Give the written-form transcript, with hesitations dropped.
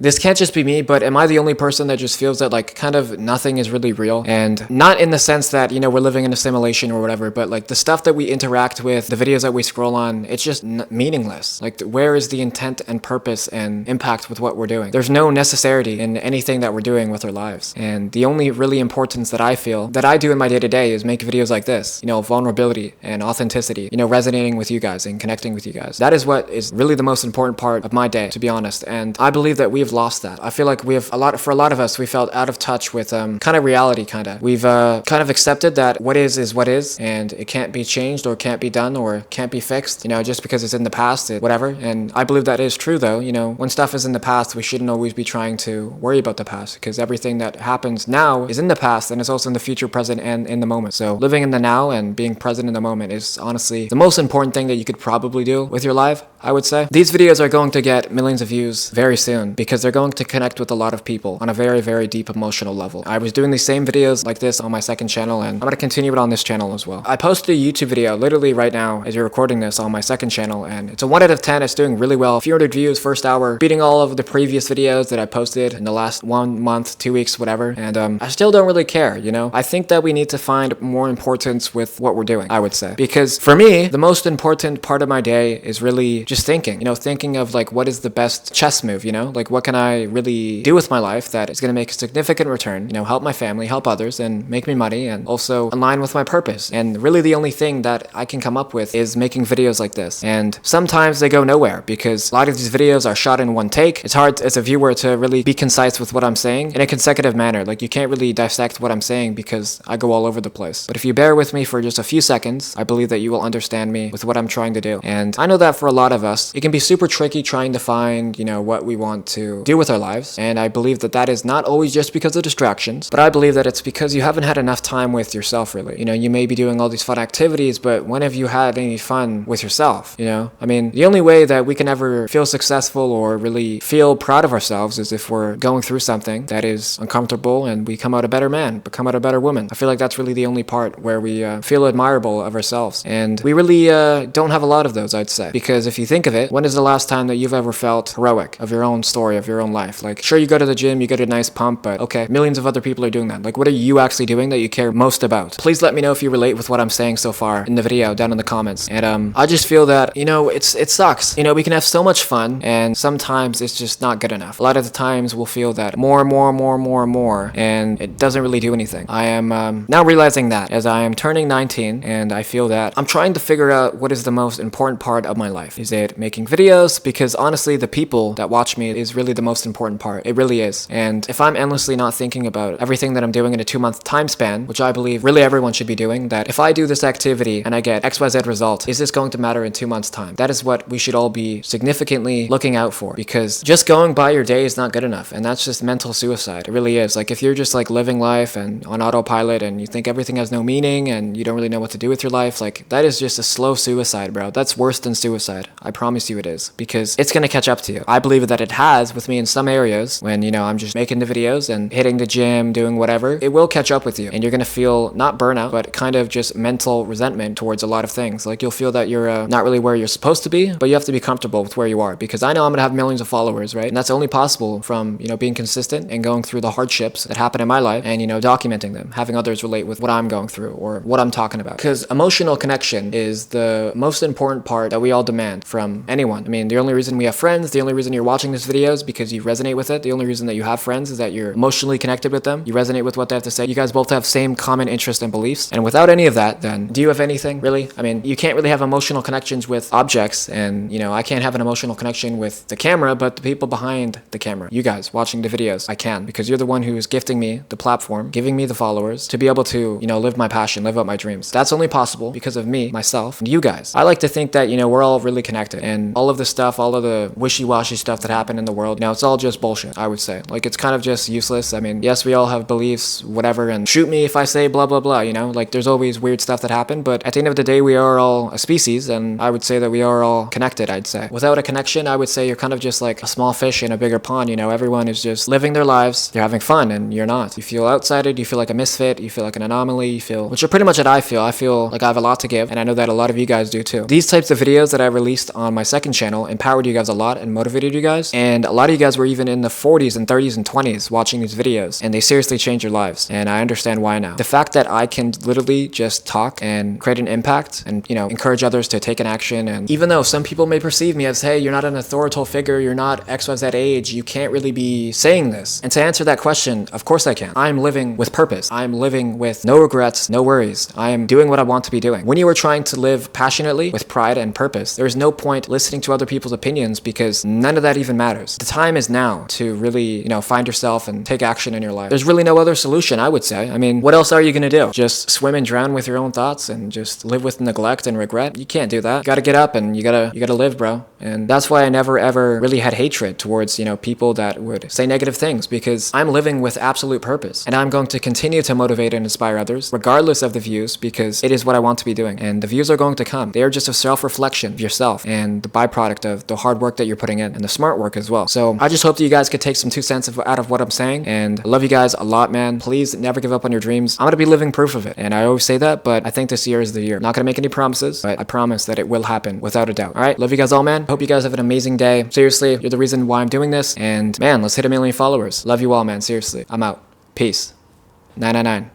This can't just be me, but am I the only person that just feels that like kind of nothing is really real? And not in the sense that, we're living in a simulation or whatever, but like the stuff that we interact with, the videos that we scroll on, it's just meaningless. Like where is the intent and purpose and impact with what we're doing? There's no necessity in anything that we're doing with our lives. And the only really importance that I feel that I do in my day to day is make videos like this, vulnerability and authenticity, resonating with you guys and connecting with you guys. That is what is really the most important part of my day, to be honest. And I believe that we've lost that. I feel like for a lot of us, we felt out of touch with kind of reality, kind of. We've kind of accepted that what is what is, and it can't be changed or can't be done or can't be fixed, just because it's in the past, whatever. And I believe that is true though, when stuff is in the past, we shouldn't always be trying to worry about the past, because everything that happens now is in the past and it's also in the future, present, and in the moment. So living in the now and being present in the moment is honestly the most important thing that you could probably do with your life, I would say. These videos are going to get millions of views very soon because they're going to connect with a lot of people on a very, very deep emotional level. I was doing these same videos like this on my second channel, and I'm going to continue it on this channel as well. I posted a YouTube video literally right now as you're recording this on my second channel, and it's a 1 out of 10. It's doing really well. 400 views first hour, beating all of the previous videos that I posted in the last 1 month, 2 weeks, whatever. And I still don't really care, I think that we need to find more importance with what we're doing, I would say. Because for me, the most important part of my day is really just thinking, thinking of like what is the best chess move, like what can I really do with my life that is going to make a significant return, help my family, help others, and make me money, and also align with my purpose. And really the only thing that I can come up with is making videos like this. And sometimes they go nowhere because a lot of these videos are shot in one take. It's hard as a viewer to really be concise with what I'm saying in a consecutive manner. Like you can't really dissect what I'm saying because I go all over the place. But if you bear with me for just a few seconds, I believe that you will understand me with what I'm trying to do. And I know that for a lot of us, it can be super tricky trying to find, what we want to do with our lives. And I believe that that is not always just because of distractions, but I believe that it's because you haven't had enough time with yourself, really. You may be doing all these fun activities, but when have you had any fun with yourself? I mean, the only way that we can ever feel successful or really feel proud of ourselves is if we're going through something that is uncomfortable and we come out a better man, become out a better woman. I feel like that's really the only part where we feel admirable of ourselves. And we really don't have a lot of those, I'd say. Because if you think of it, when is the last time that you've ever felt heroic of your own story, of your own life? Like, sure, you go to the gym, you get a nice pump, but okay, millions of other people are doing that. Like, what are you actually doing that you care most about? Please let me know if you relate with what I'm saying so far in the video down in the comments. And I just feel that, it sucks. We can have so much fun, and sometimes it's just not good enough. A lot of the times we'll feel that more, and it doesn't really do anything. I am now realizing that as I am turning 19, and I feel that I'm trying to figure out what is the most important part of my life. Is it making videos? Because honestly, the people that watch me is really the most important part. It really is. And if I'm endlessly not thinking about everything that I'm doing in a 2-month time span, which I believe really everyone should be doing, that if I do this activity and I get XYZ result, is this going to matter in 2 months' time? That is what we should all be significantly looking out for, because just going by your day is not good enough. And that's just mental suicide. It really is. Like if you're just like living life and on autopilot and you think everything has no meaning and you don't really know what to do with your life, like that is just a slow suicide, bro. That's worse than suicide. I promise you it is, because it's going to catch up to you. I believe that it has with me in some areas when, I'm just making the videos and hitting the gym, doing whatever. It will catch up with you and you're going to feel not burnout, but kind of just mental resentment towards a lot of things. Like you'll feel that you're not really where you're supposed to be, but you have to be comfortable with where you are, because I know I'm going to have millions of followers, right? And that's only possible from, being consistent and going through the hardships that happen in my life and, documenting them, having others relate with what I'm going through or what I'm talking about. Because emotional connection is the most important part that we all demand from anyone. I mean, the only reason we have friends, the only reason you're watching this video is because you resonate with it. The only reason that you have friends is that you're emotionally connected with them. You resonate with what they have to say. You guys both have same common interests and beliefs. And without any of that, then do you have anything, really? I mean, you can't really have emotional connections with objects, and, I can't have an emotional connection with the camera, but the people behind the camera, you guys watching the videos, I can, because you're the one who is gifting me the platform, giving me the followers to be able to, live my passion, live out my dreams. That's only possible because of me, myself, and you guys. I like to think that, we're all really connected, and all of the stuff, all of the wishy-washy stuff that happened in the world, it's all just bullshit, I would say. Like, it's kind of just useless. I mean, yes, we all have beliefs, whatever, and shoot me if I say blah, blah, blah, like there's always weird stuff that happen, but at the end of the day, we are all a species, and I would say that we are all connected, I'd say. Without a connection, I would say you're kind of just like a small fish in a bigger pond, everyone is just living their lives, they're having fun, and you're not. You feel outsided, you feel like a misfit, you feel like an anomaly, which are pretty much what I feel. I feel like I have a lot to give, and I know that a lot of you guys do too. These types of videos that I released on my second channel empowered you guys a lot and motivated you guys, and a lot of of you guys were even in the 40s and 30s and 20s watching these videos, and they seriously changed your lives. And I understand why now. The fact that I can literally just talk and create an impact and, you know, encourage others to take an action. And even though some people may perceive me as, hey, you're not an authoritative figure, you're not XYZ age, you can't really be saying this. And to answer that question, of course I can. I'm living with purpose. I'm living with no regrets, no worries. I am doing what I want to be doing. When you are trying to live passionately with pride and purpose, there is no point listening to other people's opinions because none of that even matters. The time is now to really, you know, find yourself and take action in your life. There's really no other solution, I would say. I mean, what else are you gonna do? Just swim and drown with your own thoughts and just live with neglect and regret? You can't do that. You gotta get up and you gotta live, bro. And that's why I never ever really had hatred towards, you know, people that would say negative things, because I'm living with absolute purpose. And I'm going to continue to motivate and inspire others, regardless of the views, because it is what I want to be doing. And the views are going to come. They are just a self-reflection of yourself and the byproduct of the hard work that you're putting in and the smart work as well. So I just hope that you guys could take some 2 cents out of what I'm saying. And I love you guys a lot, man. Please never give up on your dreams. I'm gonna be living proof of it. And I always say that, but I think this year is the year. I'm not gonna make any promises, but I promise that it will happen without a doubt. All right, love you guys all, man. Hope you guys have an amazing day. Seriously, you're the reason why I'm doing this. And man, let's hit 1 million followers. Love you all, man. Seriously, I'm out. Peace. 999.